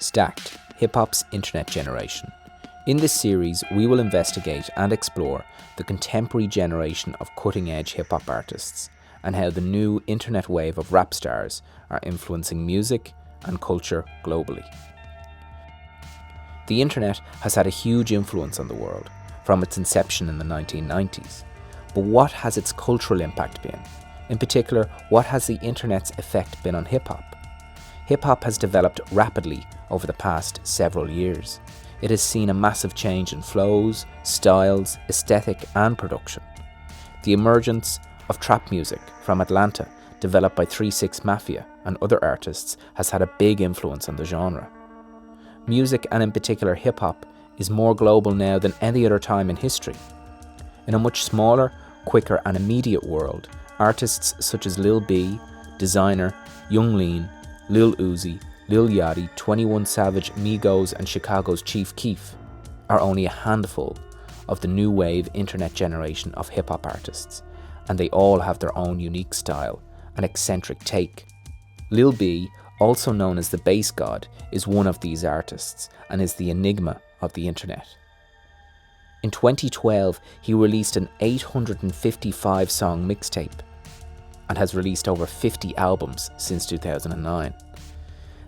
Stacked, hip-hop's internet generation. In this series, we will investigate and explore the contemporary generation of cutting-edge hip-hop artists and how the new internet wave of rap stars are influencing music and culture globally. The internet has had a huge influence on the world from its inception in the 1990s. But what has its cultural impact been? In particular, what has the internet's effect been on hip-hop? Hip-hop has developed rapidly over the past several years. It has seen a massive change in flows, styles, aesthetic and production. The emergence of trap music from Atlanta, developed by 3 6 Mafia and other artists, has had a big influence on the genre. Music, and in particular hip-hop, is more global now than any other time in history. In a much smaller, quicker and immediate world, artists such as Lil B, Desiigner, Young Lean, Lil Uzi, Lil Yachty, 21 Savage, Migos and Chicago's Chief Keef are only a handful of the new wave internet generation of hip-hop artists, and they all have their own unique style and eccentric take. Lil B, also known as the Bass God, is one of these artists and is the enigma of the internet. In 2012, he released an 855-song mixtape and has released over 50 albums since 2009.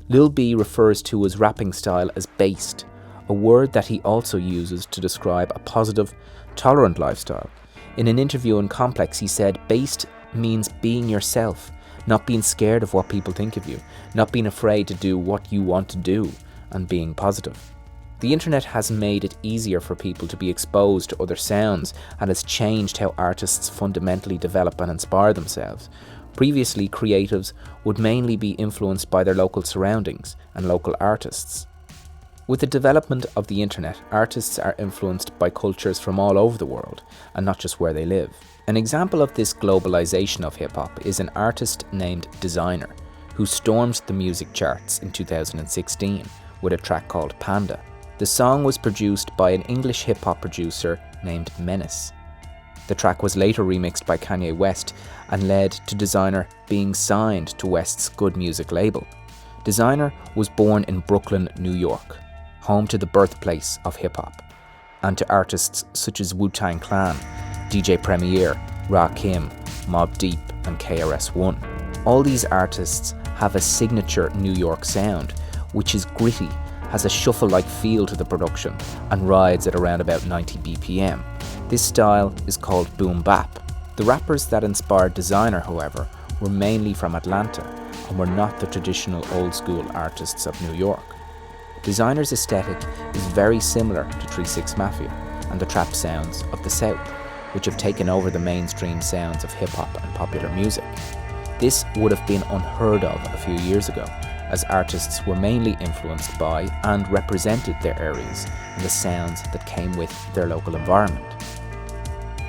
Lil B refers to his rapping style as based, a word that he also uses to describe a positive, tolerant lifestyle. In an interview in Complex, he said, "Based means being yourself, not being scared of what people think of you, not being afraid to do what you want to do, and being positive." The internet has made it easier for people to be exposed to other sounds and has changed how artists fundamentally develop and inspire themselves. Previously, creatives would mainly be influenced by their local surroundings and local artists. With the development of the internet, artists are influenced by cultures from all over the world and not just where they live. An example of this globalization of hip-hop is an artist named Desiigner, who stormed the music charts in 2016 with a track called Panda. The song was produced by an English hip-hop producer named Menace. The track was later remixed by Kanye West and led to Desiigner being signed to West's Good Music label. Desiigner was born in Brooklyn, New York, home to the birthplace of hip-hop, and to artists such as Wu-Tang Clan, DJ Premier, Rakim, Mobb Deep and KRS-One. All these artists have a signature New York sound, which is gritty, has a shuffle-like feel to the production and rides at around about 90 BPM. This style is called boom bap. The rappers that inspired Desiigner, however, were mainly from Atlanta and were not the traditional old-school artists of New York. Desiigner's aesthetic is very similar to 3 6 Mafia and the trap sounds of the South, which have taken over the mainstream sounds of hip-hop and popular music. This would have been unheard of a few years ago, as artists were mainly influenced by and represented their areas and the sounds that came with their local environment.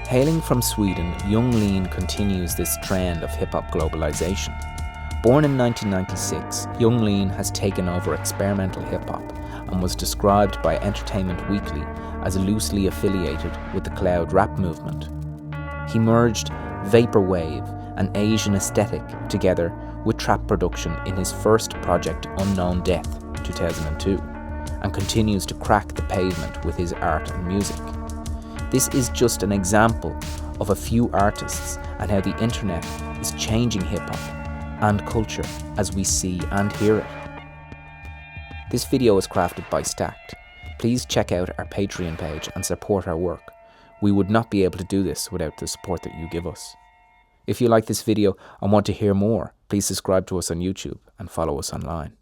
Hailing from Sweden, Young Lean continues this trend of hip-hop globalization. Born in 1996, Young Lean has taken over experimental hip-hop and was described by Entertainment Weekly as loosely affiliated with the cloud rap movement. He merged vaporwave and Asian aesthetic together with trap production in his first project, Unknown Death, 2002, and continues to crack the pavement with his art and music. This is just an example of a few artists and how the internet is changing hip-hop and culture as we see and hear it. This video was crafted by Stacked. Please check out our Patreon page and support our work. We would not be able to do this without the support that you give us. If you like this video and want to hear more, please subscribe to us on YouTube and follow us online.